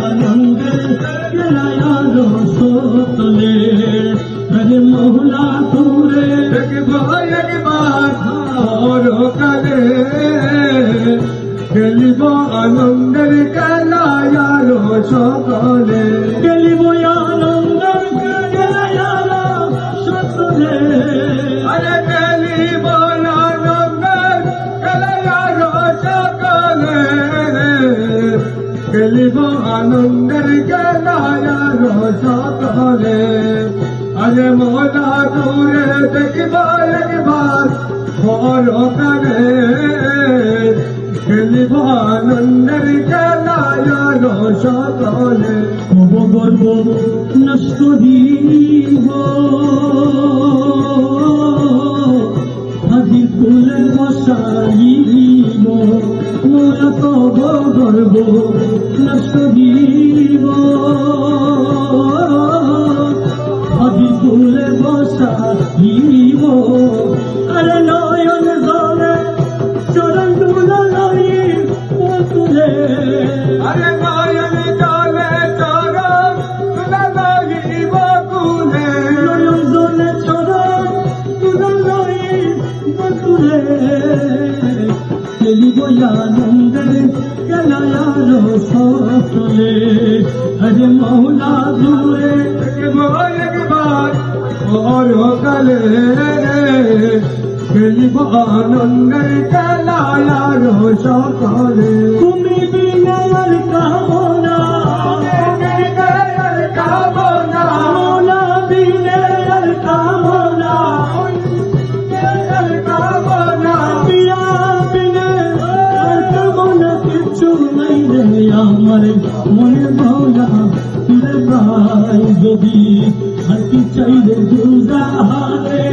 আনন্দের খেলায়ালো সোতলে হরে মৌলা তুরে একবার পরকালে খেলিব আনন্দের খেলায়ালো সকলে খেলিব আনন্দের খেলায়ালো সকলে আরে খেলিব আনন্দের খেলায়ালো সকলে খেলিব আনন্দের খেলায়ালো সকলে আরে মোলা দূরে দেখিব একবার পরকালে খেলিব আনন্দের খেলায়ালো সকলে গর্ব নষ্ট দিব হাজির ফুলে বসাইব মোরা তব গর্ব নষ্ট দিব হাজির ফুলে বসাইব আরে নয়ন জলে চরণ তুলা লইব তুলে আরে নয়ন জলে চরণ তুলা লইব তুলে নয়ন জলে চরণ তুলা লইব তুলে খেলিব আনন্দের খেলায়ালো সকলে হরে মৌলা দূরে একবার পরকালে খেলিব আনন্দের খেলায়ালো সকলে তুমি বিনা আর কামনা মৌলা বিনে আর কামনা পিয়া বিনে আর কামনা কিছু নাই রে আমার মনে মৌলা তুলে ভাই যদি আর কি চাইলে দুজাহানে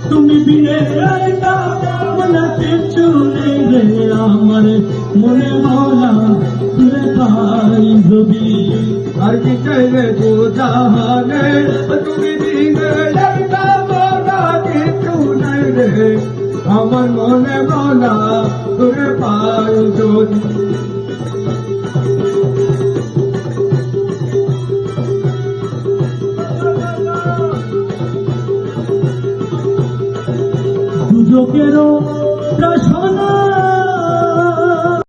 তুমি বিনে আর কামনা কিছু নেই রে আমার মনে মৌলা তুলে ভাই যদি আর কি চাইলে দুজাহানে তুমি বিনে আর কামনা কিছু নেই রে আমার মনে মৌলা তুলে পাই যদি দুজকেরও প্রশ্ন